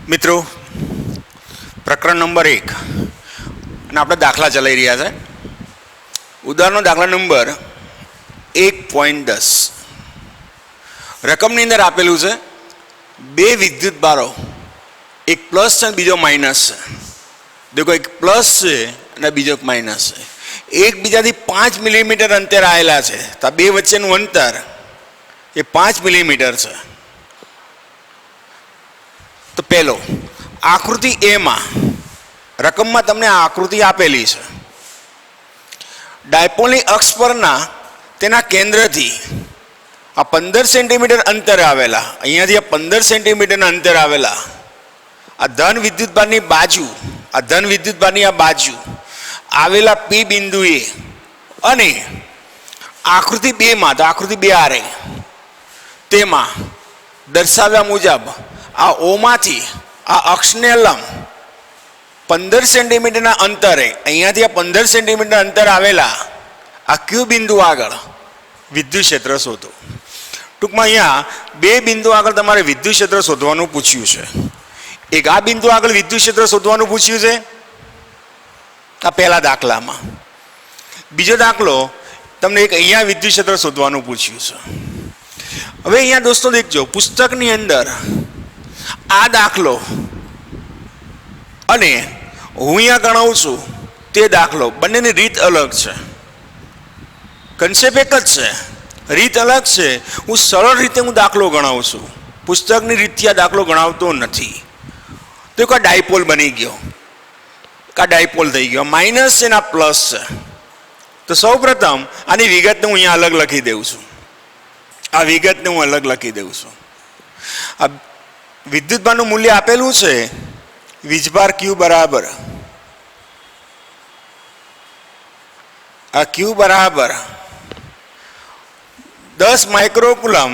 મિત્રો, પ્રકરણ નંબર 1 અને આપણે દાખલા ચલાવી રહ્યા છે. ઉદાહરણનો દાખલા નંબર 1.10. રકમની અંદર આપેલું છે બે વિદ્યુત બારો, એક પ્લસ છે અને બીજો માઇનસ છે. દેખો, એક પ્લસ છે અને બીજો માઇનસ છે. એકબીજાથી 5 મિલીમીટર અંતર આવેલા છે. તો આ બે વચ્ચેનું અંતર એ 5 મિલીમીટર છે. તો પહેલો આકૃતિ એમાં રકમમાં તમને આ આકૃતિ આપેલી છે. ડાયપોલની અક્ષ પરના તેના કેન્દ્રથી આ 15 સેન્ટીમીટર અંતર આવેલા, અહીંયાથી આ 15 સેન્ટીમીટરના અંતર આવેલા આ ધન વિદ્યુતભારની બાજુ, આ ધન વિદ્યુતભારની આ બાજુ આવેલા પી બિંદુએ અને આકૃતિ 2માં, તો આકૃતિ 2 આ રહી, તેમાં દર્શાવ્યા મુજબ આ ઓમાંથી આ અક્ષને લંબ 15 સેન્ટીમીટરના અંતરે, અહીંયાથી આ 15 સેન્ટીમીટર અંતર આવેલા આ ક્યુ બિંદુ આગળ વિદ્યુત ક્ષેત્ર શોધો. ટૂંકમાં અહીંયા બે બિંદુ આગળ તમારે વિદ્યુત ક્ષેત્ર શોધવાનું પૂછ્યું છે. એક આ બિંદુ આગળ વિદ્યુત ક્ષેત્ર શોધવાનું પૂછ્યું છે આ પહેલા દાખલામાં. બીજો દાખલો તમને એક અહીંયા વિદ્યુત ક્ષેત્ર શોધવાનું પૂછ્યું છે. હવે અહીંયા દોસ્તો દેખજો, પુસ્તકની અંદર આ દાખલો અને હું અહીંયા ગણાવું છું તે દાખલો, બંનેની રીત અલગ છે. કન્સેપ્ટ એક જ છે, રીત અલગ છે. હું સરળ રીતે દાખલો ગણાવું છું, પુસ્તકની રીતથી આ દાખલો ગણાવતો નથી. તો એક ડાયપોલ બની ગયો, આ ડાયપોલ થઈ ગયો, માઇનસ છે ને આ પ્લસ છે. તો સૌ પ્રથમ આની વિગતને હું અહીંયા અલગ લખી દઉં છું. આ વિગતને હું અલગ લખી દઉં છું. આ વિદ્યુતભારનું મૂલ્ય આપેલું છે વીજભાર ક્યુ બરાબર, આ ક્યુ બરાબર 10 માઇક્રોકુલમ.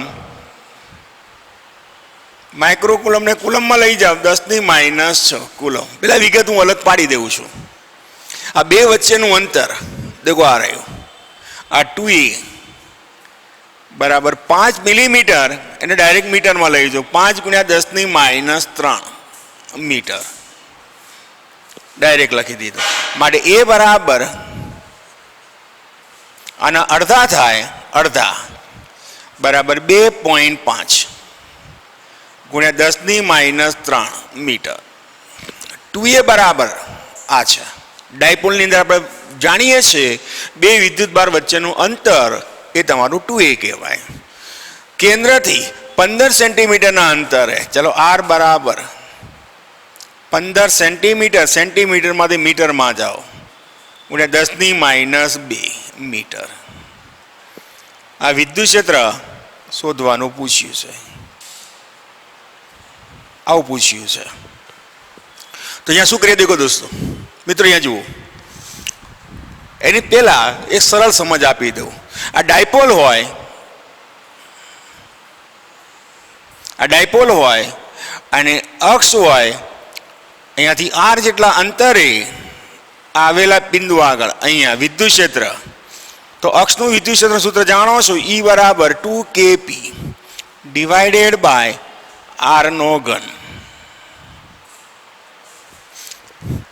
માઇક્રોકુલમને કુલમમાં લઈ જાઓ, 10⁻6 કુલમ. પેલા વિગત હું અલગ પાડી દઉં છું. આ બે વચ્ચેનું અંતર દેખો આ રહ્યું, આ 2a બરાબર 5 મિલીમીટર, એને ડાયરેક્ટ મીટરમાં લઈ જાઓ, 5 × 10⁻3 મીટર ડાયરેક્ટ લખી દીધું. માટે એ બરાબર આના અડધા થાય, અડધા બરાબર 2.5 × 10⁻3 મીટર. 2a બરાબર આ છે. ડાયપોલની અંદર આપણે જાણીએ છીએ બે વિદ્યુતભાર વચ્ચેનું અંતર એ તમારું 2a કહેવાય. કેન્દ્રથી 15 સેન્ટીમીટરના અંતરે, ચલો r બરાબર 15 સેન્ટીમીટર, સેન્ટીમીટરમાંથી મીટરમાં જાઓ, × 10⁻2 મીટર. આ વિદ્યુત ક્ષેત્ર શોધવાનું પૂછ્યું છે, આવું પૂછ્યું છે. તો અહીંયા શું કરીએ દેખો દોસ્તો, મિત્રો અહીંયા જુઓ, એની પહેલા એક સરળ સમજ આપી દઉં. આ ડાયપોલ હોય, આ ડાયપોલ હોય અને અક્ષ હોય, અહીંયાથી r જેટલા અંતરે આવેલા બિંદુ આગળ અહીંયા વિદ્યુત ક્ષેત્ર. તો અક્ષનું વિદ્યુત ક્ષેત્ર સૂત્ર જાણો છો, E બરાબર 2kp ડિવાઇડેડ બાય r નો ઘન.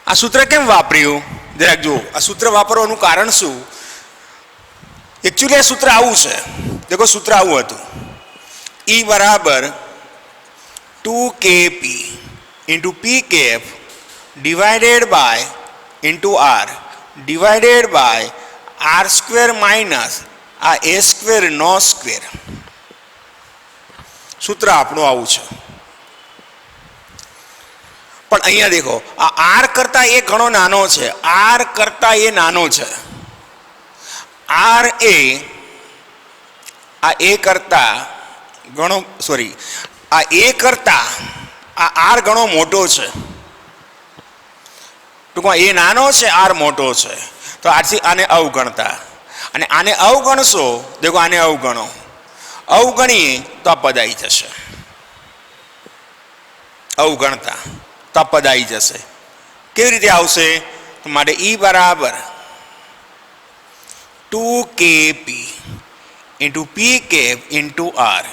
આ સૂત્ર કેમ વાપર્યું જરાક જુઓ. આ સૂત્ર વાપરવાનું કારણ શું? એકચ્યુઅલી આ સૂત્ર આવું છે, દેખો સૂત્ર આવું હતું, E બરાબર 2kp × p cap divided by r divided by r square minus આ a સ્ક્વેર નો સ્ક્વેર. સૂત્ર આપણું આવું છે. પણ અહીંયા દેખો, આ r કરતા એ ઘણો નાનો છે, r કરતા એ નાનો છે. r એ આ a કરતા ઘણો, સોરી, આ a કરતા આ r ઘણો મોટો છે. ટૂંકમાં એ નાનો છે, r મોટો છે. તો આથી આને અવગણતા, અને આને અવગણશો, દેખો આને અવગણો, અવગણીએ તો આ પદ આવી જશે. અવગણતા તો આ પદ આવી જશે. કેવી રીતે આવશે? તો માટે E બરાબર 2kp × p cap × r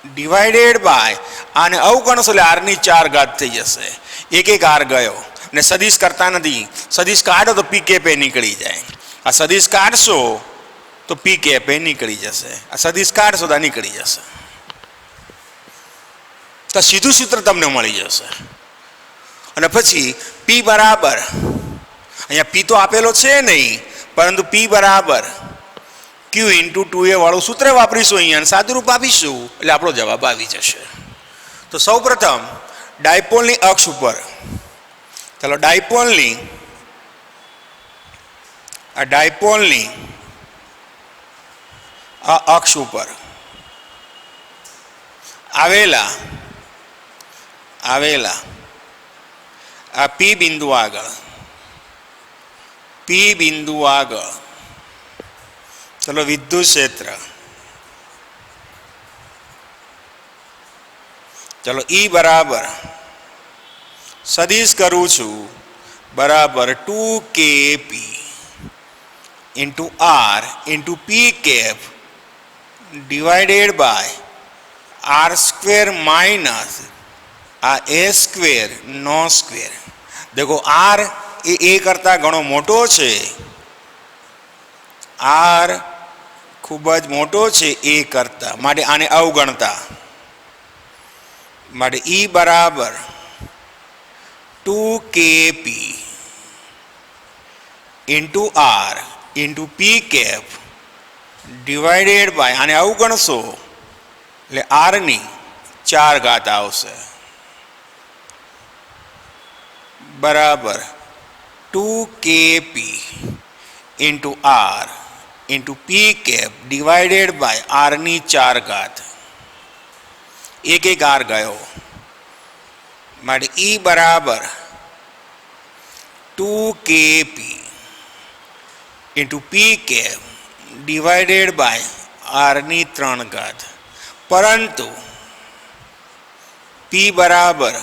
divided by આને અવગણશો એટલે આરની 4 ઘાત થઈ જશે. એક આર ગયો ને સદિશ કરતા નથી. સદિશ કાઢો તો પી કેપ એ નીકળી જાય. આ સદિશ કાઢશો તો પી કેપ એ નીકળી જશે. આ સદિશ કાઢશો તો નીકળી જશે. તો સીધું સૂત્ર તમને મળી જશે. અને પછી પી બરાબર, અહીંયા પી તો આપેલો છે નહીં, પરંતુ પી બરાબર ક્યુ ઇન્ટુ 2a વાળું સૂત્ર વાપરીશું અહીંયા, સાદુરૂપ આપીશું એટલે આપણો જવાબ આવી જશે. તો સૌ પ્રથમ ડાયપોલની અક્ષ ઉપર, ચાલો ડાયપોલની આ અક્ષ ઉપર આવેલા આ પી બિંદુ આગળ ચલો વિદ્યુત ક્ષેત્ર, ચલો ઈ બરાબર સદિશ કરું છું બરાબર 2kp into R into P cap divided by r square minus આ એ સ્ક્વેર નો સ્ક્વેર. દેખો આર એ કરતાં ઘણો મોટો છે, આર ખૂબ જ મોટો છે એ કરતાં, માટે આને અવગણતા. માટે ઈ બરાબર 2kp into R into P cap divided by આને અવગણશો એટલે આરની 4 ઘાત આવશે બરાબર 2kp into R into P cap divided by આરની 4 ઘાત. એક આર ગયો માટે ઈ બરાબર 2kp into P cap divided by આરની 3 ઘાત. પરંતુ પી બરાબર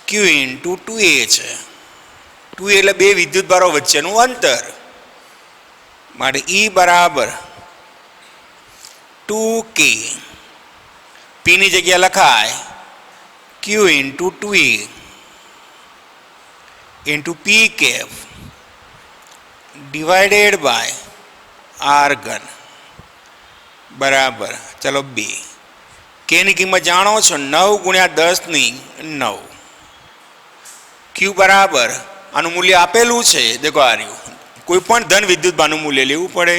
ક્યુ ઇન્ટુ 2a છે. 2a એટલે બે વિદ્યુતભારો વચ્ચેનું અંતર. માટે ઈ બરાબર 2k, પીની જગ્યા લખાય q into 2a into P cap divided by r ઘન બરાબર ચલો 2. કેની કિંમત જાણો છો 9 ગુણ્યા 10⁹. ક્યુ બરાબર આનું મૂલ્ય આપેલું છે, દેખો આ રહ્યું. કોઈ પણ ધન વિદ્યુતભારનું મૂલ્ય લેવું પડે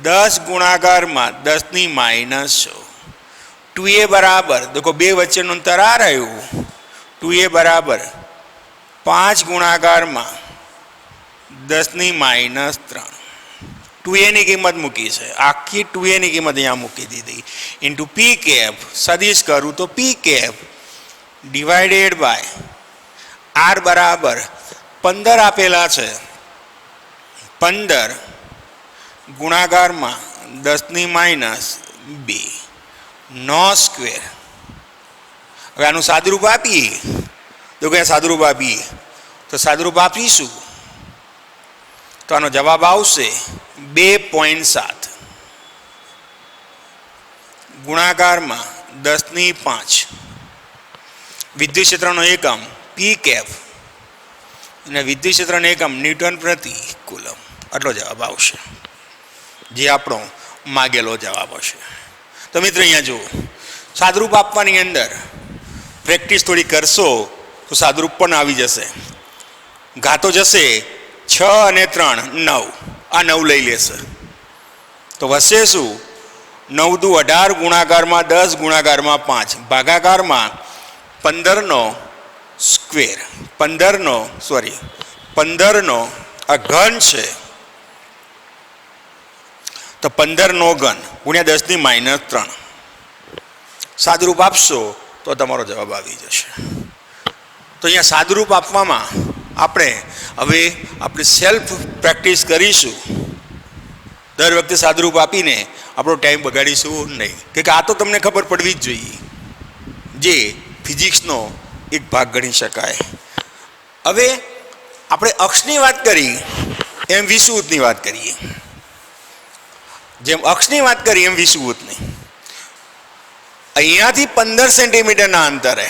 10 ગુણાકારમાં 10⁻6. 2a બરાબર દેખો બે વચ્ચેનું અંતર આ રહ્યું. 2a બરાબર 5 ગુણાકારમાં 10⁻3. 2a ની કિંમત મૂકી છે, આખી 2a ની કિંમત અહીંયા મૂકી દીધી. ઇન્ટુ પી કેપ સદિશ કરું તો p cap divided by r બરાબર 15 આપેલા છે, 15 ગુણાકારમાં 10⁻2 નો સ્ક્વેર. હવે આનું સાદુરૂપ આપીએ તો કે સાદુરૂપ આપીએ તો સાદુરૂપ આપીશું તો આનો જવાબ આવશે 2.7 ગુણાકારમાં 10⁵. વિદ્યુત ક્ષેત્રનો એકમ પી કેપ અને વિદ્યુત ક્ષેત્રનો એકમ ન્યૂટન પ્રતિ કુલમ. આટલો જવાબ આવશે, જે આપણો માગેલો જવાબ હશે. તો મિત્રો અહીંયા જુઓ, સાદુરૂપ આપવાની અંદર પ્રેક્ટિસ થોડી કરશો તો સાદુરૂપ પણ આવી જશે. ઘાતો જશે 6 અને 3 9. આ 9 લઈ લેશે તો વધશે શું 9 દુ 18 ગુણાકારમાં 10 ગુણાકારમાં 5 ભાગાકારમાં 15નો સ્ક્વેર. 15નો આ ઘન છે તો 15નો ઘન ગુણ્યા 10⁻3. સાદુરૂપ આપશો તો તમારો જવાબ આવી જશે. તો અહીંયા સાદુરૂપ આપવામાં આપણે હવે સેલ્ફ પ્રેક્ટિસ કરીશું. દર વખતે સાદુરૂપ આપીને આપણો ટાઈમ બગાડીશું નહીં, કે આ તો તમને ખબર પડવી જ જોઈએ, જે ફિઝિક્સનો એક ભાગ ગણી શકાય. હવે આપણે અક્ષની વાત કરી એમ વિષુવૃત્તની વાત કરીએ. જેમ અક્ષની વાત કરી એમ વિષુવૃત્તની. અહીંયાથી 15 સેન્ટીમીટરના અંતરે,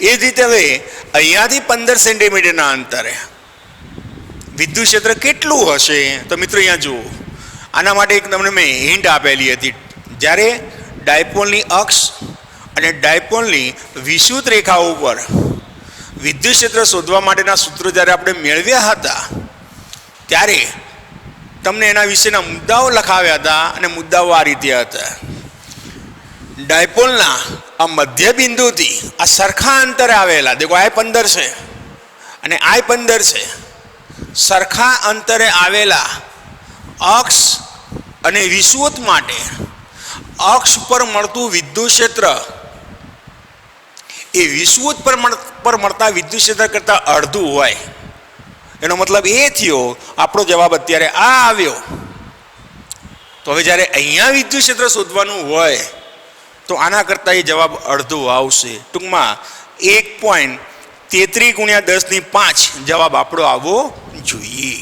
એ જ રીતે હવે અહીંયાથી 15 સેન્ટીમીટરના અંતરે વિદ્યુત ક્ષેત્ર કેટલું હશે? તો મિત્રો અહીંયા જુઓ, આના માટે એક તમને મેં હિન્ટ આપેલી હતી. જ્યારે ડાયપોલની અક્ષ અને ડાયપોલની વિષુવત રેખા ઉપર વિદ્યુત ક્ષેત્ર શોધવા માટેના સૂત્રો જ્યારે આપણે મેળવ્યા હતા ત્યારે તમને એના વિશેના મુદ્દાઓ લખાવ્યા હતા, અને મુદ્દાઓ આ રીતે હતા. ડાયપોલના આ મધ્ય બિંદુથી આ સરખા અંતરે આવેલા, દેખો આ 15 છે અને આ 15 છે, સરખા અંતરે આવેલા અક્ષ અને વિષુવત માટે અક્ષ પર મળતું વિદ્યુત ક્ષેત્ર એ વિષુવત પર મળતા વિદ્યુત ક્ષેત્ર કરતાં અડધું હોય. એનો મતલબ એ થયો આપણો જવાબ અત્યારે આ આવ્યો. તો હવે જ્યારે અહીંયા વિદ્યુત ક્ષેત્ર શોધવાનું હોય તો આના કરતાં એ જવાબ અડધો આવશે. ટૂંકમાં 1.33 × 10⁵ જવાબ આપણો આવવો જોઈએ.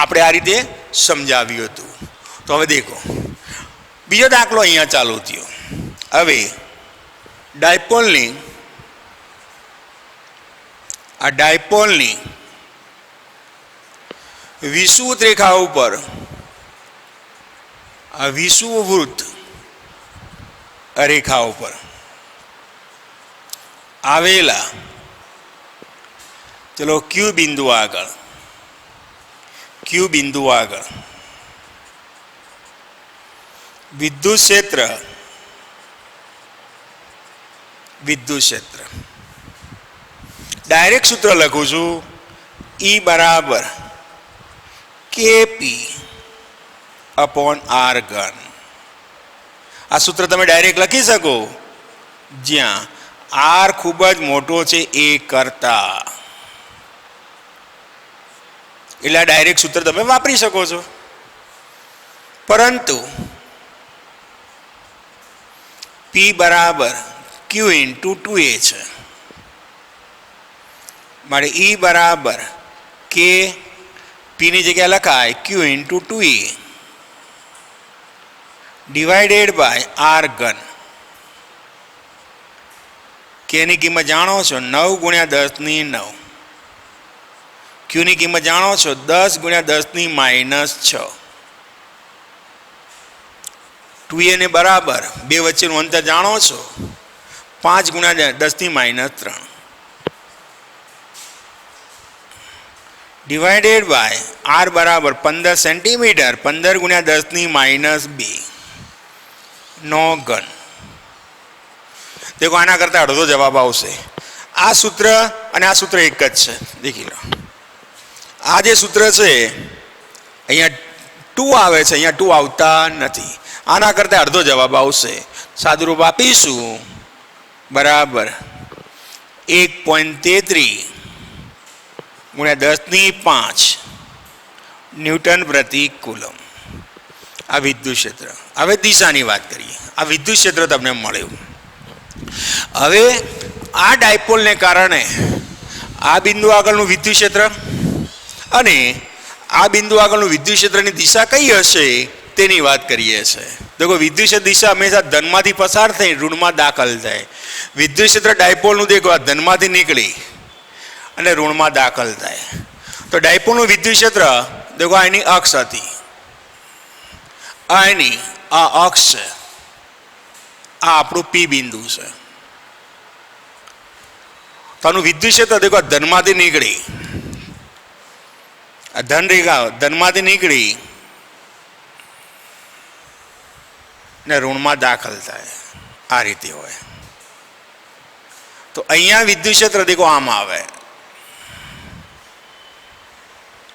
આપણે આ રીતે સમજાવ્યું હતું. તો હવે દેખો બીજો દાખલો અહીંયા ચાલુ થયો. હવે ડાયપોલની વિષુવત રેખા ઉપર આ વિષુવવૃત્ત રેખા ઉપર આવેલા, ચલો ક્યુ બિંદુ આગળ વિદ્યુત ક્ષેત્ર ડાયરેક્ટ સૂત્ર લખું છું, E બરાબર KP / r3. આ સૂત્ર તમે ડાયરેક્ટ લખી શકો જ્યાં r ખૂબ જ મોટો છે એ કરતા, એટલે આ ડાયરેક્ટ સૂત્ર તમે વાપરી શકો છો. પરંતુ P બરાબર Q × 2a છે, મારે E બરાબર K, P ની જગ્યાએ લખાય Q × 2a divided by r3. K ની કિંમત જાણો છો 9 × 10⁹. Q ની કિંમત જાણો છો 10 × 10⁻6. 2a ને બરાબર બે વચ્ચેનું અંતર જાણો છો 5 × 10⁻3 ડિવાઇડેડ બાય r બરાબર 15 સેન્ટીમીટર, 15 × 10⁻2 નો ઘન. દેખો આના કરતાં અડધો જવાબ આવશે. આ સૂત્ર અને આ સૂત્ર એક જ છે. દેખી લો, આ જે સૂત્ર છે અહીંયા 2 આવે છે, અહીંયા 2 આવતા નથી. આના કરતાં અડધો જવાબ આવશે. સાદુરૂપ આપીશું બરાબર 1.33 × 10⁵ ન્યૂટન પ્રતિ કુલમ. આ વિદ્યુત ક્ષેત્ર. હવે દિશાની વાત કરીએ. આ વિદ્યુત ક્ષેત્ર તમને મળ્યું. હવે આ ડાયપોલને કારણે આ બિંદુ આગળનું વિદ્યુત ક્ષેત્ર અને આ બિંદુ આગળનું વિદ્યુત ક્ષેત્રની દિશા કઈ હશે તેની વાત કરીએ છીએ. દેખો વિદ્યુત ક્ષેત્ર દિશા હંમેશા ધનમાંથી પસાર થઈ ઋણમાં દાખલ થાય. વિદ્યુત ક્ષેત્ર ડાયપોલનું દેખો આ ધનમાંથી નીકળી અને ઋણમાં દાખલ થાય. તો ડાયપોલનું વિદ્યુત ક્ષેત્ર દેખો આ એની અક્ષ હતી, આ એની આ અક્ષ છે, આ આપણું P બિંદુ છે. તો આનું વિદ્યુત ક્ષેત્ર દેખો ધનમાંથી નીકળી, આ ધન રેખા ધનમાંથી નીકળી ને ઋણમાં દાખલ થાય. આ રીતે હોય. તો અહીંયા વિદ્યુત ક્ષેત્ર દેખો આમ આવે,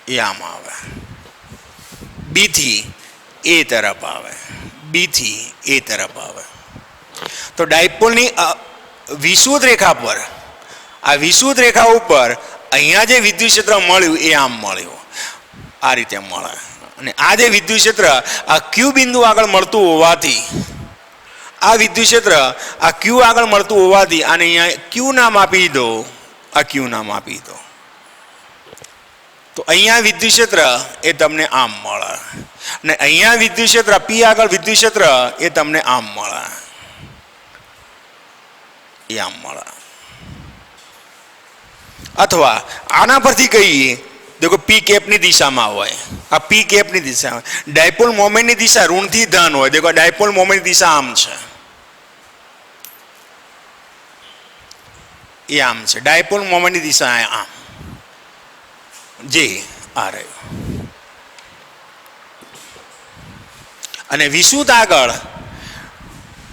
એ આમ આવે, બી થી એ તરફ આવે, બી થી એ તરફ આવે. તો ડાયપોલની વિષુવત રેખા પર, આ વિષુવત રેખા ઉપર અહીંયા જે વિદ્યુત ક્ષેત્ર મળ્યું એ આમ મળ્યું, આ રીતે મળે. અને આ જે વિદ્યુત ક્ષેત્ર આ ક્યુ બિંદુ આગળ મળતું હોવાથી, આ વિદ્યુત ક્ષેત્ર આ ક્યુ આગળ મળતું હોવાથી આને અહીંયા ક્યુ નામ આપી દો, આ ક્યુ નામ આપી દો. તો અહીંયા વિદ્યુત ક્ષેત્ર એ તમને આમ મળે, અને અહીંયા વિદ્યુત ક્ષેત્ર પી આગળ વિદ્યુત ક્ષેત્ર એ તમને આમ મળે, એ આમ મળે. અથવા આના પરથી કહીએ દેખો પી કેપની દિશામાં હોય, આ પી કેપની દિશા, ડાયપોલ મોમેન્ટની દિશા ઋણથી ધન હોય. દેખો ડાયપોલ મોમેન્ટની દિશા આમ છે, એ આમ છે. ડાયપોલ મોમેન્ટની દિશા આમ, જે આ રહ્યું. અને વિશુદ્ધ આગળ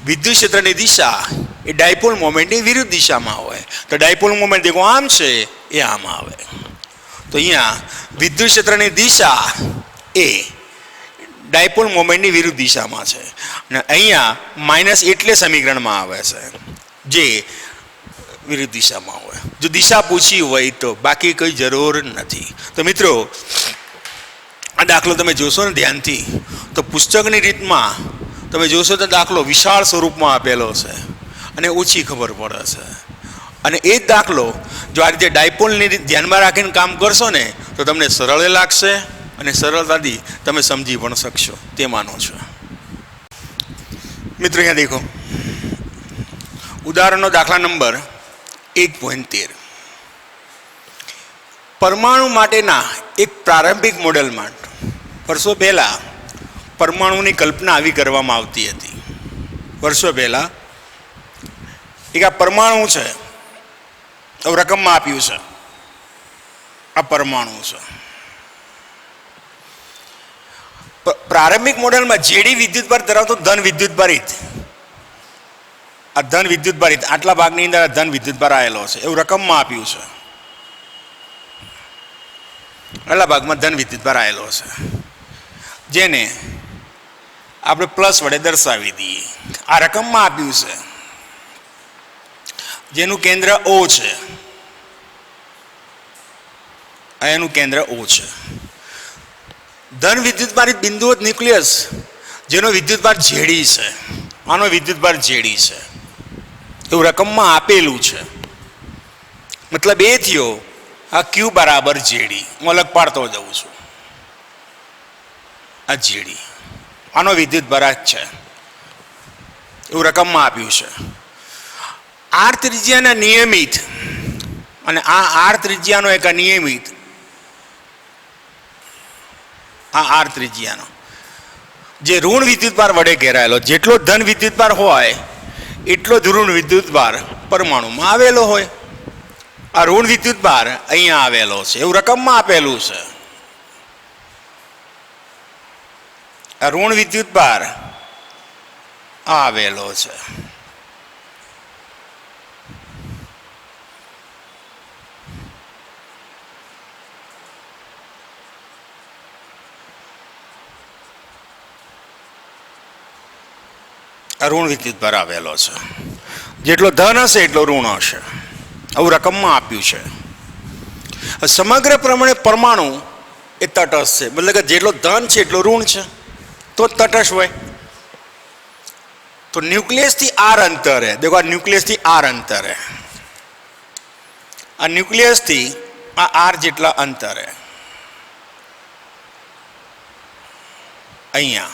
વિદ્યુત ક્ષેત્રની દિશા એ ડાયપોલ મોમેન્ટની વિરુદ્ધ દિશામાં હોય. તો ડાયપોલ મોમેન્ટ દેખો આમ છે, એ આમ આવે. તો અહીંયા વિદ્યુત ક્ષેત્રની દિશા એ ડાયપોલ મોમેન્ટની વિરુદ્ધ દિશામાં છે, અને અહીંયા માઇનસ એટલે સમીકરણમાં આવે છે, જે વિરુદ્ધ દિશામાં હોય. જો દિશા પૂછી હોય તો, બાકી કોઈ જરૂર નથી. તો મિત્રો આ દાખલો તમે જોશો ને ધ્યાનથી, તો પુસ્તકની રીતમાં તમે જોશો તો દાખલો વિશાળ સ્વરૂપમાં આપેલો છે અને ઓછી ખબર પડે છે. અને એ જ દાખલો જો આ રીતે ડાયપોલની રીત ધ્યાનમાં રાખીને કામ કરશો ને તો તમને સરળ લાગશે અને સરળતાથી તમે સમજી પણ શકશો, તે માનો છો. મિત્રો અહીંયા દેખો ઉદાહરણનો દાખલા નંબર 1.13. પરમાણુ માટેના એક પ્રારંભિક મોડેલમાં વર્ષો પહેલાં પરમાણુની કલ્પના આવી કરવામાં આવતી હતી. વર્ષો પહેલાં એક આ પરમાણુ છે, રકમમાં આપ્યું છે, આ પરમાણુ છે. પ્રારંભિક મોડેલમાં જેડી વિદ્યુતભાર ધરાવતો ધન વિદ્યુતભારિત, આ ધન વિદ્યુતભારિત આટલા ભાગની અંદર ધન વિદ્યુતભાર આવેલો છે એવું રકમમાં આપ્યું છે. આટલા ભાગમાં ધન વિદ્યુતભાર આવેલો છે, જેને આપણે પ્લસ વડે દર્શાવી દઈએ. આ રકમમાં આપ્યું છે, જેનું કેન્દ્ર O છે, એનું કેન્દ્ર O છે. ધન વિદ્યુતભારિત બિંદુઓ ન્યુક્લિયસ જેનો વિદ્યુતભાર જેડી છે, આનો વિદ્યુતભાર જેડી છે એવું રકમમાં આપેલું છે. મતલબ એ થયો આ Q બરાબર જેડી. હું અલગ પાડતો જઉં છું. આ જેડી આનો વિદ્યુતભાર છે એવું રકમમાં આપ્યું છે. આર ત્રિજ્યાના નિયમિત, અને આ આર ત્રિજ્યાનો એક નિયમિત, આ આર ત્રિજ્યાનો જે ઋણ વિદ્યુતભાર વડે ઘેરાયેલો, જેટલો ધન વિદ્યુતભાર હોય એટલો જ ઋણ વિદ્યુતભાર પરમાણુમાં આવેલો હોય. આ ઋણ વિદ્યુતભાર અહીંયા આવેલો છે એવું રકમમાં આપેલું છે. આ ઋણ વિદ્યુતભાર આવેલો છે. ઋણ વિદ્યુતભાર આવેલો છે. જેટલો ધન હશે એટલો ઋણ હશે, આવું રકમમાં આપ્યું છે. સમગ્ર પ્રમાણે પરમાણુ એ તટસ્થ છે, મતલબ કે જેટલો ધન છે એટલો ઋણ છે તો તટસ્થ હોય. તો ન્યુક્લિયસથી આર અંતરે, દેખો આ ન્યુક્લિયસથી આર અંતરે, આ ન્યુક્લિયસથી આ આર જેટલા અંતરે અહીંયા,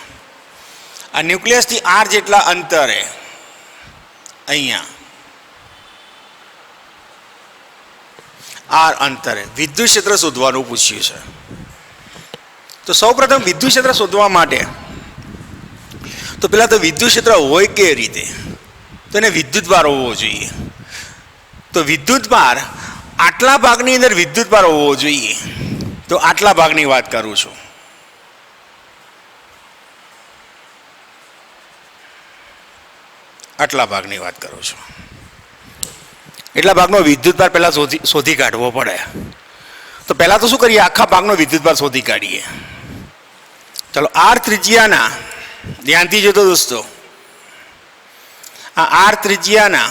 આ ન્યુક્લિયસથી આર જેટલા અંતરે અહીંયા આર અંતરે વિદ્યુત ક્ષેત્ર શોધવાનું પૂછ્યું છે. તો સૌપ્રથમ વિદ્યુત ક્ષેત્ર શોધવા માટે તો પેલા તો વિદ્યુત ક્ષેત્ર હોય કે રીતે, તો એને વિદ્યુતભાર હોવો જોઈએ. તો વિદ્યુતભાર આટલા ભાગની અંદર વિદ્યુતભાર હોવો જોઈએ. તો આટલા ભાગની વાત કરું છું. આટલા ભાગની વાત કરું છું. એટલા ભાગનો વિદ્યુતભાર પહેલા શોધી કાઢવો પડે. તો પહેલા તો શું કરીએ, આખા ભાગનો વિદ્યુતભાર શોધી કાઢીએ. ચલો આર ત્રિજ્યાના, ધ્યાનથી જોતો દોસ્તો, આ આર ત્રિજ્યાના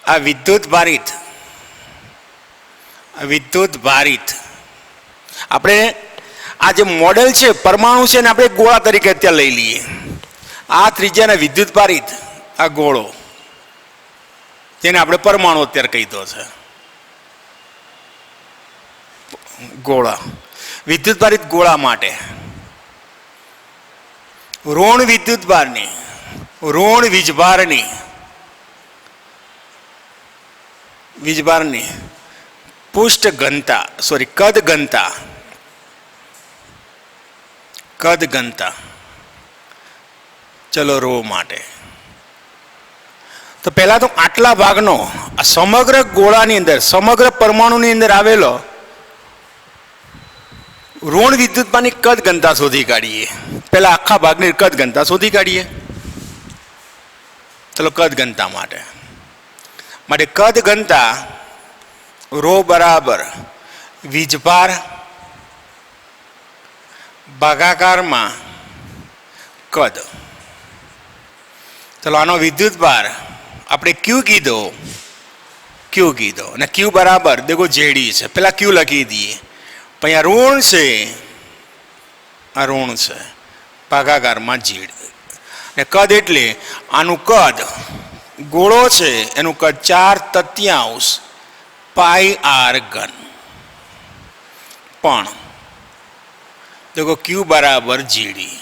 આ વિદ્યુત ભારિત આપણે આ જે મોડેલ છે પરમાણુ છે ને આપણે ગોળા તરીકે અત્યારે લઈ લઈએ. આ ત્રિજ્યાના વિદ્યુત ભારિત આ ગોળો, તેને આપણે પરમાણુ અત્યારે કહી દો છે. ગોળા, વિદ્યુતભારિત ગોળા માટે ઋણ વિદ્યુતભારની, ઋણ વીજભારની પૃષ્ઠ ઘનતા, કદ ઘનતા ચલો રો માટે. તો પહેલા તો આટલા ભાગનો આ સમગ્ર ગોળાની અંદર, સમગ્ર પરમાણુની અંદર આવેલો ઋણ વિદ્યુતભારની કદ ઘનતા શોધી કાઢીએ. પહેલા આખા ભાગની કદ ઘનતા શોધી કાઢીએ. ચલો કદ ઘનતા માટે કદ ઘનતા રો બરાબર વીજભાર ભાગાકારમાં કદ. ચલો આનો વિદ્યુતભાર આપણે ક્યુ કીધો અને ક્યુ બરાબર દેખો જેડી છે. પેલા ક્યુ લખી દઈએ, પણ આ ઋણ છે ભાગાકારમાં જેડ. ને કદ એટલે આનું કદ ગોળો છે એનું કદ 4/3 પાઈ આર ઘન. પણ દેખો ક્યુ બરાબર જેડી.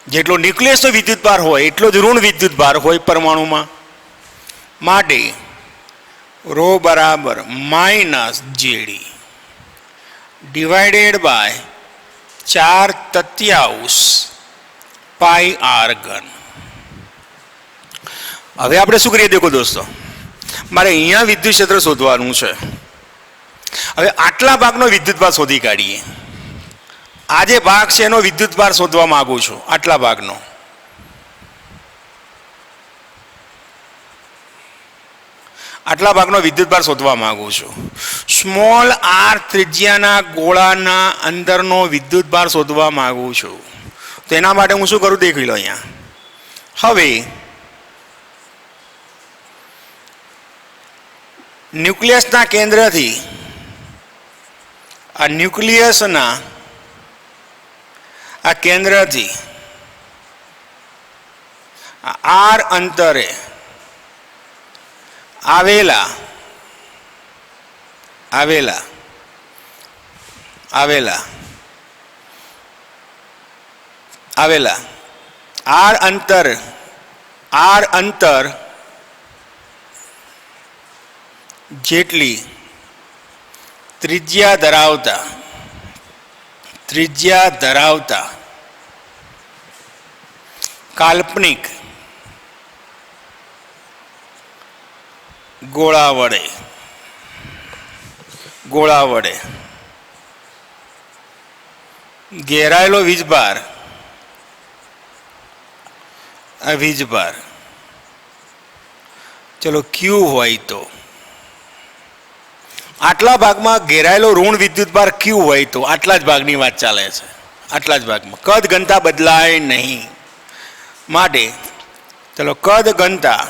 જેટલો ન્યુક્લિયસનો વિદ્યુતભાર હોય એટલો જ ઋણ વિદ્યુતભાર હોય પરમાણુમાં. માટે રો બરાબર માઇનસ જેડી ડિવાઇડેડ બાય 4/3 પાઈ આર ઘન. હવે આપણે શું કરીએ દેખો દોસ્તો, મારે અહીંયા વિદ્યુત ક્ષેત્ર શોધવાનું છે. હવે આટલા ભાગનો વિદ્યુતભાર શોધી કાઢીએ. આ જે ભાગ છે એનો વિદ્યુતભાર શોધવા માંગુ છું. આટલા ભાગનો વિદ્યુતભાર શોધવા માંગુ છું. સ્મોલ આર ત્રિજ્યાના ગોળાના અંદરનો વિદ્યુતભાર શોધવા માંગુ છું. તો એના માટે હું શું કરું દેખી લો અહીંયા. હવે ન્યુક્લિયસના કેન્દ્રથી આ ન્યુક્લિયસના આ કેન્દ્રથી આર અંતરે આવેલા આર અંતર જેટલી ત્રિજ્યા ધરાવતા કાલ્પનિક ગોળા વડે ઘેરાયેલો વીજભાર ચલો ક્યુ હોય તો આટલા ભાગમાં ઘેરાયેલો ઋણ વિદ્યુતભાર ક્યુ હોય તો આટલા જ ભાગની વાત ચાલે છે. આટલા જ ભાગમાં કદ ઘનતા બદલાય નહીં. માટે ચલો કદ ઘનતા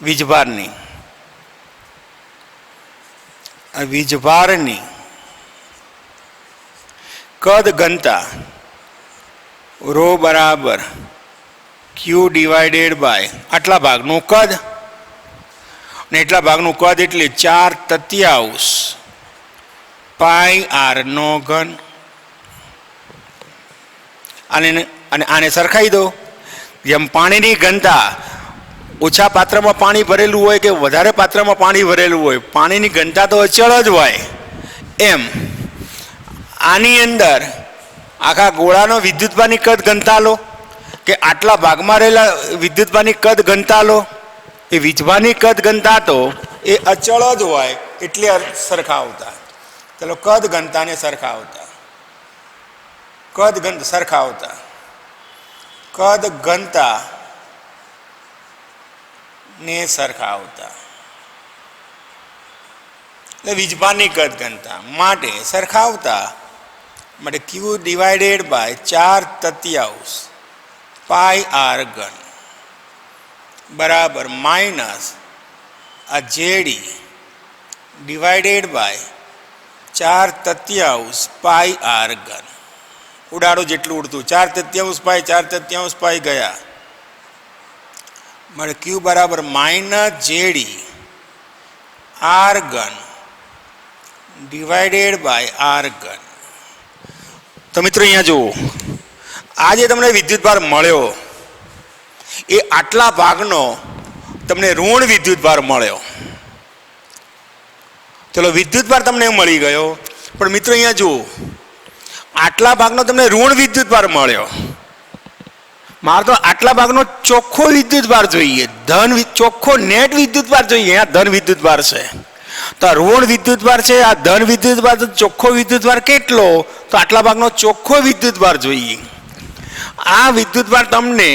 વીજભારની કદ ઘનતા રો બરાબર ક્યુ ડિવાઇડેડ બાય આટલા ભાગનું કદ, ને એટલા ભાગનું કદ એટલે 4/3 પાઈ આર નો ઘન. આને સરખાઈ દો. જેમ પાણીની ઘનતા ઓછા પાત્રમાં પાણી ભરેલું હોય કે વધારે પાત્રમાં પાણી ભરેલું હોય, પાણીની ઘનતા તો અચળ જ હોય. એમ આની અંદર આખા ગોળાનો વિદ્યુતભારની કદ ઘનતા લો કે આટલા ભાગમાં રહેલા વિદ્યુતભારની કદ ઘનતા લો, એ વીજભારની કદ ઘનતા તો એ અચળ જ હોય એટલે સરખાવતા. ચલો કદ ઘનતાને સરખાવતા એટલે વીજભારની કદ ઘનતા માટે સરખાવતા q divided by 4/3 pi r ઘન બરાબર માઇનસ આ જેડી ડિવાઇડેડ બાય 4/3 પાઈ આર ઘન. ઉડાડો જેટલું ઉડતું 4/3 પાઈ 4/3 પાઈ ગયા મળે ક્યુ બરાબર -JD આર ઘન ડિવાઇડેડ બાય આર ઘન. તો મિત્રો અહીંયા જુઓ, આ જે તમને વિદ્યુતભાર મળ્યો એ આટલા ભાગનો તમને ઋણ વિદ્યુતભાર મળ્યો. ચલો વિદ્યુતભાર તમને મળી ગયો, પણ મિત્રો અહીંયા જુઓ, આટલા ભાગનો તમને ઋણ વિદ્યુતભાર મળ્યો. મારે તો આટલા ભાગનો ચોખ્ખો વિદ્યુતભાર જોઈએ, ચોખ્ખો નેટ વિદ્યુતભાર જોઈએ. અહીંયા ધન વિદ્યુતભાર છે, તો આ ઋણ વિદ્યુતભાર છે, આ ધન વિદ્યુતભાર. તો ચોખ્ખો વિદ્યુતભાર કેટલો? તો આટલા ભાગનો ચોખ્ખો વિદ્યુતભાર જોઈએ. આ વિદ્યુતભાર તમને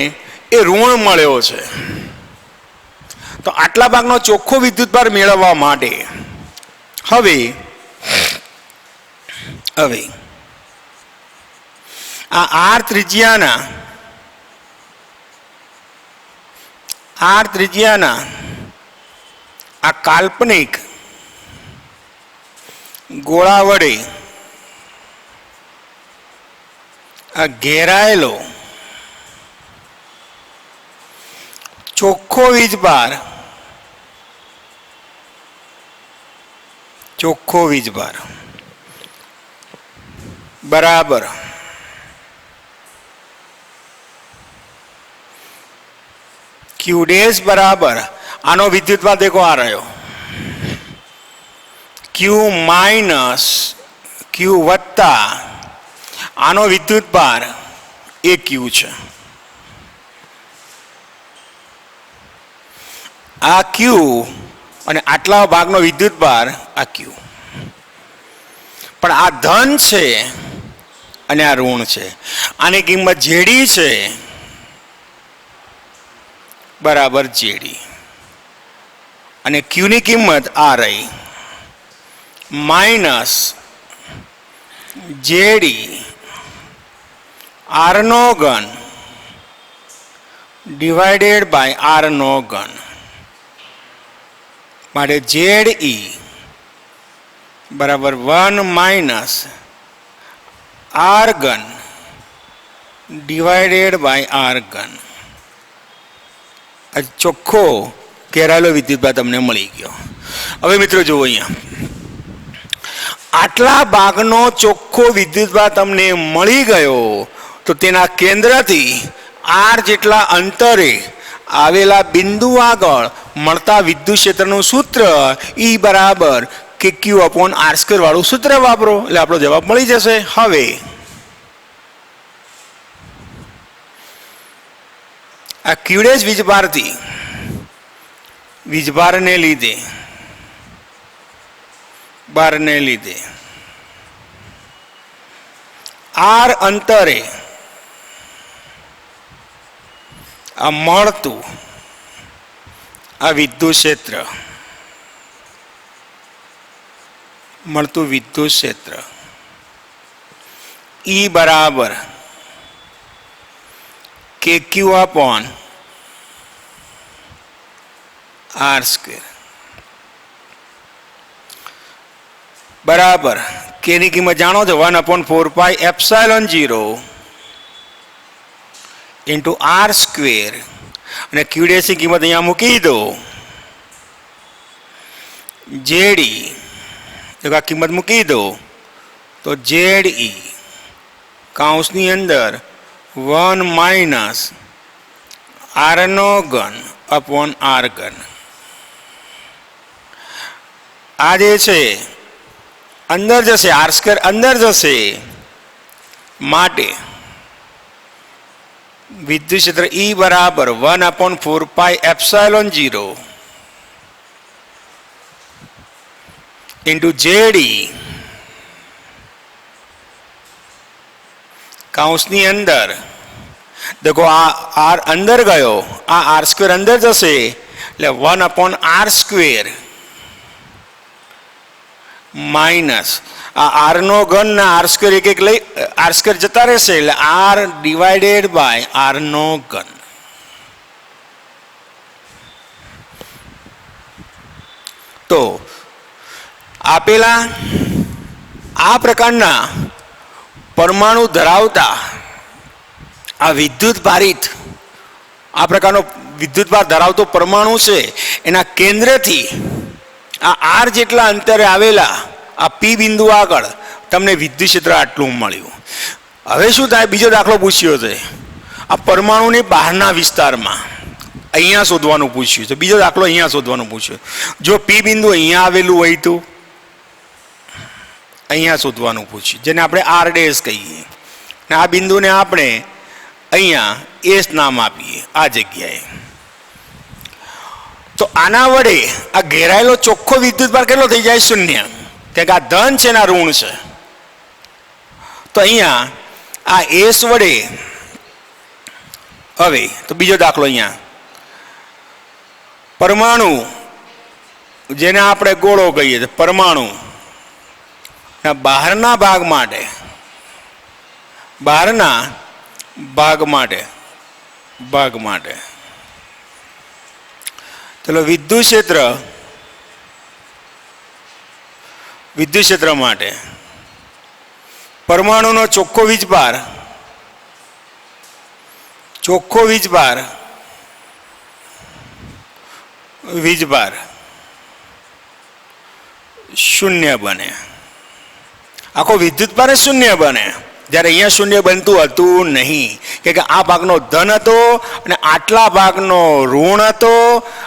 એ ઋણ મળ્યો છે. તો આટલા ભાગનો ચોખ્ખો વિદ્યુતભાર મેળવવા માટે હવે આ આર ત્રિજ્યાના આ કાલ્પનિક ગોળા વડે આ ઘેરાયેલો ચોખ્ખો વીજભાર બરાબર ક્યુ ડેશ બરાબર આનો વિદ્યુતભાર દેખો આ રહ્યો ક્યુ માઇનસ ક્યુ વત્તા આનો વિદ્યુતભાર એ ક્યુ છે. આ ક્યુ અને આટલા ભાગનો વિદ્યુતભાર આ ક્યુ. પણ આ ધન છે અને આ ઋણ છે. આની કિંમત જેડી છે બરાબર જેડી, અને ક્યુની કિંમત આ રહી માઇનસ જેડી આરનો ઘન ડિવાઇડેડ બાય આરનો ઘન. માટે જેડ ઈ બરાબર 1 માઇનસ આર ઘન ડિવાઇડેડ બાય આર ઘન. આ ચોખ્ખો ઘેરાયેલો વિદ્યુતભાર તમને મળી ગયો. હવે મિત્રો જુઓ, અહીંયા આટલા ભાગનો ચોખ્ખો વિદ્યુતભાર તમને મળી ગયો, તો તેના કેન્દ્રથી આર જેટલા અંતરે આવેલા બિંદુ આગળ મળતા વિદ્યુત ક્ષેત્રનું સૂત્ર ઈ બરાબર KQ અપોન R² વાળું સૂત્ર વાપરો એટલે આપણો જવાબ મળી જશે. હવે આ ક્યુડેશ વીજભારને લીધે આર અંતરે આ મળતું આ વિદ્યુત ક્ષેત્ર ઈ બરાબર KQ અપોન R² બરાબર કે ની કિંમત જાણો છો 1/4πε0 ઇન્ટુ R² અને ક્યુડેશ ની કિંમત અહીંયા મૂકી દો. જેડી આ કિંમત મૂકી દો તો જેડ ઈ કૌંસની અંદર 1 માઇનસ આરનો ઘન અપોન આર ઘન. આ જે છે અંદર જશે, R² અંદર જશે, માટે વિદ્યુત ક્ષેત્ર ઈ બરાબર 1/4πε0 ઇન્ટુ જેડી કૌંસની અંદર દેખો આ આર અંદર ગયો, આ R² અંદર જશે એટલે 1/R² માઇનસ આ આરનો ઘન ના R² એક લઈ R² જતા રહેશે એટલે R ડિવાઇડેડ બાય આરનો ઘન. તો આપેલા આ પ્રકારના પરમાણુ ધરાવતા આ વિદ્યુત ભારિત આ પ્રકારનો વિદ્યુતભાર ધરાવતો પરમાણુ છે એના કેન્દ્રથી આ આર જેટલા અંતરે આવેલા આ પી બિંદુ આગળ તમને વિદ્યુત ક્ષેત્ર આટલું મળ્યું. હવે શું થાય, બીજો દાખલો પૂછ્યો છે આ પરમાણુની બહારના વિસ્તારમાં, અહીંયા શોધવાનું પૂછ્યું છે. બીજો દાખલો અહીંયા શોધવાનું પૂછ્યું. જો પી બિંદુ અહીંયા આવેલું હોય તો અહીંયા શોધવાનું પૂછ્યું, જેને આપણે આર ડેશ કહીએ. ને આ બિંદુને આપણે અહીંયા એસ નામ આપીએ આ જગ્યાએ. તો આના વડે આ ઘેરાયેલો ચોખ્ખો વિદ્યુતભાર કેટલો થઈ જાય? શૂન્ય. કારણ કે આ ધન છે ને આ ઋણ છે. તો અહીંયા આ એસ વડે, હવે તો બીજો દાખલો અહીંયા પરમાણુ, જેને આપણે ગોળો કહીએ છીએ, પરમાણુ બહારના ભાગ માટે, બહારના ભાગ માટે ચલો વિદ્યુત ક્ષેત્ર માટે પરમાણુનો ચોખ્ખો વીજભાર શૂન્ય બને. આખો વિદ્યુતભાર શૂન્ય બને. જ્યારે અહીંયા શૂન્ય બનતું હતું નહીં, કે આ ભાગનો ધન હતો અને આટલા ભાગનો ઋણ હતો,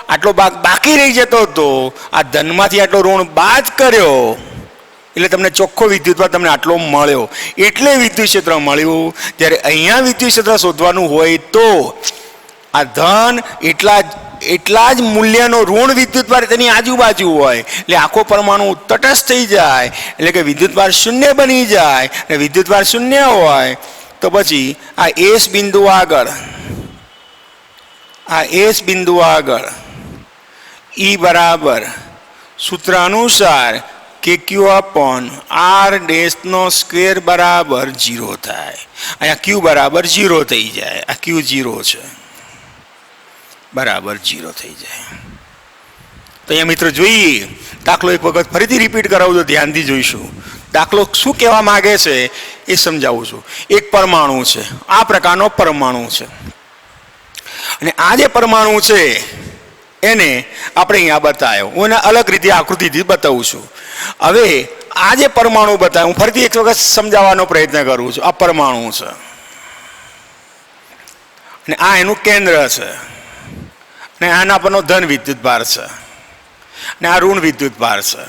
આટલો ભાગ બાકી રહી જતો હતો. આ ધનમાંથી આટલો ઋણ બાદ કર્યો એટલે તમને ચોખ્ખો વિદ્યુતભાર તમને આટલો મળ્યો. એટલે વિદ્યુત ક્ષેત્ર મળ્યું. જ્યારે અહીંયા વિદ્યુત ક્ષેત્ર શોધવાનું હોય તો આ ધન એટલા જ મૂલ્યનો ઋણ વિદ્યુતભાર તેની આજુબાજુ હોય, એટલે આખો પરમાણુ તટસ્થ થઈ જાય, એટલે કે વિદ્યુતભાર શૂન્ય બની જાય. અને વિદ્યુતભાર શૂન્ય હોય તો પછી આ એસ બિંદુ આગળ ઈ બરાબર સૂત્ર અનુસાર કે ક્યુ અપોન આર ડેશનો સ્ક્વેર બરાબર 0 થાય. અહીંયા ક્યુ બરાબર 0 થઈ જાય. આ ક્યુ 0 છે, બરાબર 0 થઈ જાય. તો અહીંયા મિત્રો જોઈએ દાખલો એક વખત ફરીથી રિપીટ કરાવું તો ધ્યાનથી જોઈશું. દાખલો શું કહેવા માંગે છે એ સમજાવું છું. એક પરમાણુ છે, આ પ્રકારનો પરમાણુ છે, અને આ જે પરમાણુ છે એને આપણે અહીંયા બતાવ્યો. હું એને અલગ રીતે આકૃતિથી બતાવું છું. હવે આ જે પરમાણુ બતાવ્યો હું ફરીથી એક વખત સમજાવવાનો પ્રયત્ન કરું છું. આ પરમાણુ છે અને આ એનું કેન્દ્ર છે, અને આના પરનો ધન વિદ્યુતભાર છે, અને આ ઋણ વિદ્યુતભાર છે.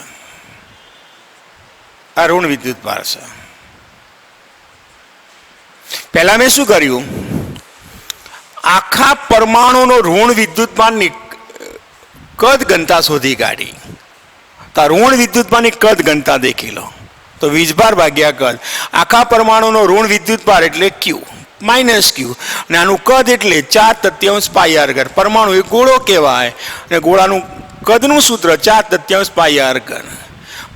આ ઋણ વિદ્યુતભાર છે. પહેલા મેં શું કર્યું, આખા પરમાણુનો ઋણ વિદ્યુતભારની કદ ઘનતા શોધી કાઢી. તો ઋણ વિદ્યુતભારની કદ ઘનતા દેખી લો. તો વીજભાર ભાગ્યા કદ. આખા પરમાણુનો ઋણ વિદ્યુતભાર એટલે ક્યુ માઇનસ ક્યુ, અને આનું કદ એટલે 4/3 પાઈ આર ઘન. પરમાણુ એ ગોળો કહેવાય, અને ગોળાનું કદનું સૂત્ર 4/3 પાઈ આર ઘન.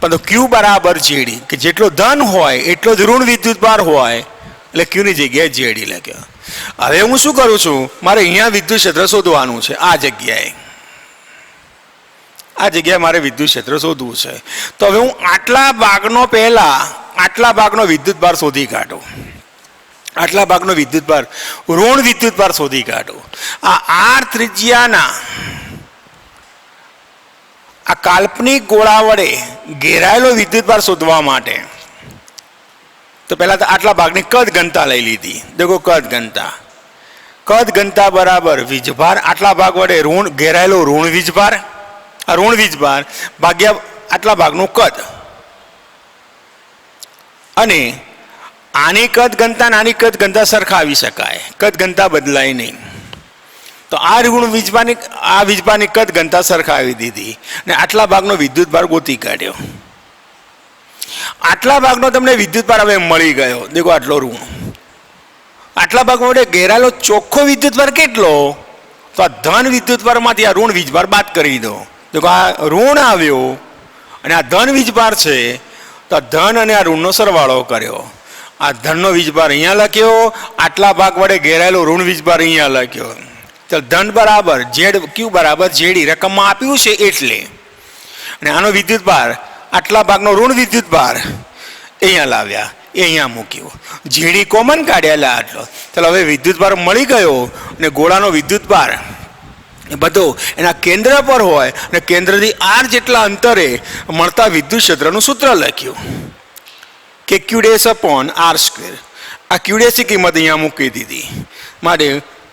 પણ ક્યુ બરાબર જેડી, કે જેટલો ધન હોય એટલો જ ઋણ વિદ્યુતભાર હોય, એટલે ક્યુની જગ્યાએ જેડી લખ્યો. હવે હું શું કરું છું, મારે અહીંયા વિદ્યુત ક્ષેત્ર શોધવાનું છે. આ જગ્યાએ મારે વિદ્યુત ક્ષેત્ર શોધવું છે. તો હવે હું આટલા ભાગનો વિદ્યુતભાર શોધી કાઢું. આટલા ભાગનો વિદ્યુતભાર ઋણ વિદ્યુતભાર શોધી કાઢું. આ આર ત્રિજ્યાના આ કાલ્પનિક ગોળા વડે ઘેરાયેલો વિદ્યુતભાર શોધવા માટે તો પહેલા તો આટલા ભાગની કદ ઘનતા લઈ લીધી. દેખો કદ ઘનતા બરાબર વીજભાર, આટલા ભાગ વડે ઘેરાયેલો ઋણ વીજભાર, આ ઋણ વીજભાર ભાગ્યા આટલા ભાગનું કદ. અને આની કદ ઘનતા આની કદ ઘનતા સરખાવી શકાય, કદ ઘનતા બદલાય નહીં. તો આ ઋણ વીજભારની કદ ઘનતા સરખાવી દીધી, અને આટલા ભાગનો વિદ્યુતભાર ગોતી કાઢ્યો. આટલા ભાગનો તમને વિદ્યુતભાર હવે મળી ગયો. દેખો આટલો ઋણ, આટલા ભાગ વડે ઘેરાયેલો ચોખ્ખો વિદ્યુતભાર કેટલો? તો આ ધન વિદ્યુતભારમાંથી આ ઋણ વીજભાર બાદ કરી દો. દેખો આ ઋણ આવ્યો અને આ ધન વીજભાર છે, તો આ ધન અને આ ઋણનો સરવાળો કર્યો. આ ધનનો વીજભાર અહીંયા લખ્યો, આટલા ભાગ વડે ઘેરાયેલો ઋણ વીજભાર અહીંયા લખ્યો. ચાલ ધન બરાબર ઝેડ ક્યુ બરાબર જેડી રકમમાં આપ્યું છે એટલે, અને આનો વિદ્યુતભાર આટલા ભાગનો ઋણ વિદ્યુતભાર અહીંયા લાવ્યા, એ અહીંયા મૂક્યું. જેડી કોમન કાઢ્યા આટલો. ચાલો હવે વિદ્યુતભાર મળી ગયો, અને ગોળાનો વિદ્યુતભાર એ બધો એના કેન્દ્ર પર હોય અને કેન્દ્રથી આર જેટલા અંતરે મળતા વિદ્યુત ક્ષેત્રનું સૂત્ર લખ્યું કે q dash upon r square. આ ક્યુ ડેશની કિંમત અહીંયા મૂકી દીધી માટે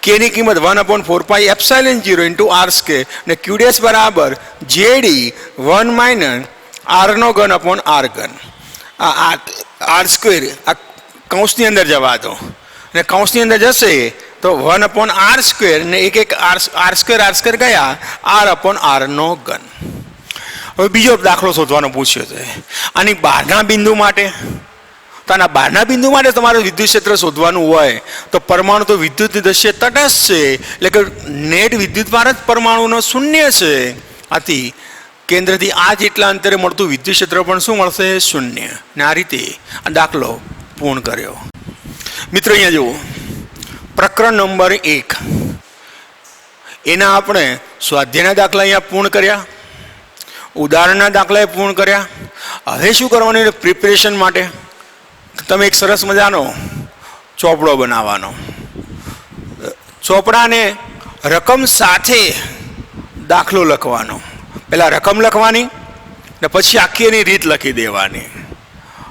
કેની કિંમત 1/4 એપ્સાઇલન 0 ઇન્ટુ આર સ્ક્વેર અને ક્યુ ડેશ બરાબર જેડી 1 - આરનો ઘન અપોન આર ઘન. આ આર સ્ક્વેર આ કૌંસની અંદર જવા દો અને કૌંસની અંદર જશે તો 1/r સ્ક્વેર ને એક આર સ્ક્વેર ગયા આર અપોન આરનો ઘન. હવે બીજો દાખલો શોધવાનો પૂછ્યો છે આની બહારના બિંદુ માટે. તો આના બહારના બિંદુ માટે તમારે વિદ્યુત ક્ષેત્ર શોધવાનું હોય તો પરમાણુ તો વિદ્યુતની દ્રષ્ટિએ તટસ્થ છે, એટલે કે નેટ વિદ્યુતભાર જ પરમાણુનો શૂન્ય છે. આથી કેન્દ્રથી આ જેટલા અંતરે મળતું વિદ્યુત ક્ષેત્ર પણ શું મળશે? શૂન્ય. ને આ રીતે આ દાખલો પૂર્ણ કર્યો. મિત્રો અહીંયા જુઓ, પ્રકરણ નંબર 1 એના આપણે સ્વાધ્યાયના દાખલા અહીંયા પૂર્ણ કર્યા, ઉદાહરણના દાખલા પૂર્ણ કર્યા. હવે શું કરવાનું પ્રિપેરેશન માટે? તમે એક સરસ મજાનો ચોપડો બનાવવાનો. ચોપડાને રકમ સાથે દાખલો લખવાનો. પહેલાં રકમ લખવાની ને પછી આખી એની રીત લખી દેવાની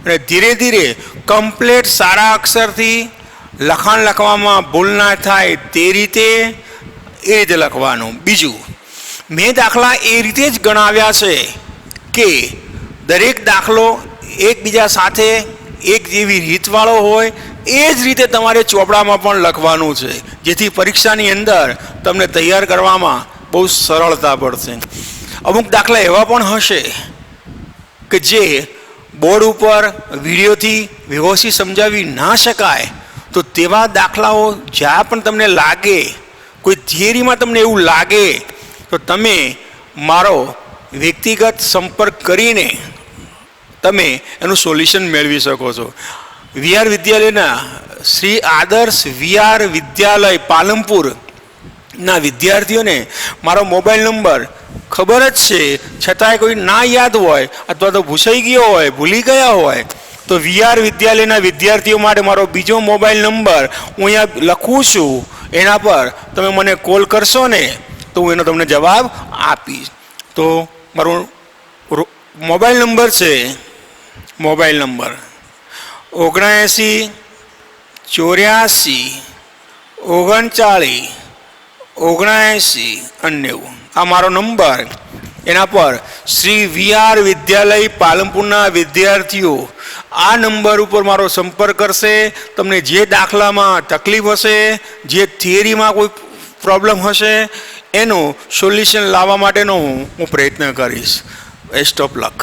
અને ધીરે ધીરે કમ્પ્લેટ સારા અક્ષરથી લખાણ લખવામાં ભૂલ ના થાય તે રીતે એ રીતે લખવાનું. બીજું, મેં દાખલા એ રીતે જ ગણાવ્યા છે કે દરેક દાખલો એકબીજા સાથે એક જેવી રીતવાળો હોય એ જ રીતે તમારે ચોપડામાં પણ લખવાનું છે, જેથી પરીક્ષાની અંદર તમને તૈયાર કરવામાં બહુ સરળતા પડશે. અમુક દાખલા એવા પણ હશે કે જે બોર્ડ ઉપર વિડીયોથી વ્યવસ્થિત સમજાવી ના શકાય, તો તેવા દાખલાઓ જ્યાં પણ તમને લાગે, કોઈ થિયરીમાં તમને એવું લાગે, તો તમે મારો વ્યક્તિગત સંપર્ક કરીને તમે એનું સોલ્યુશન મેળવી શકો છો. વીઆર વિદ્યાલયના શ્રી આદર્શ વીઆર વિદ્યાલય પાલનપુરના વિદ્યાર્થીઓને મારો મોબાઈલ નંબર ખબર જ છે, છતાંય કોઈ ના યાદ હોય અથવા તો ભૂસાઈ ગયો હોય, ભૂલી ગયા હોય, તો વીઆર વિદ્યાલયના વિદ્યાર્થીઓ માટે મારો બીજો મોબાઈલ નંબર હું અહીંયા લખું છું. એના પર તમે મને કોલ કરશો ને તો હું એનો તમને જવાબ આપીશ. તો મારો મોબાઈલ નંબર છે 79 84 39 90. આ મારો નંબર. એના પર શ્રી વીઆર વિદ્યાલય પાલનપુરના વિદ્યાર્થીઓ આ નંબર ઉપર મારો સંપર્ક કરશે. તમને જે દાખલામાં તકલીફ હશે, જે થિયરીમાં કોઈ પ્રોબ્લેમ હશે, એનું સોલ્યુશન લાવવા માટેનો હું પ્રયત્ન કરીશ. Best of luck.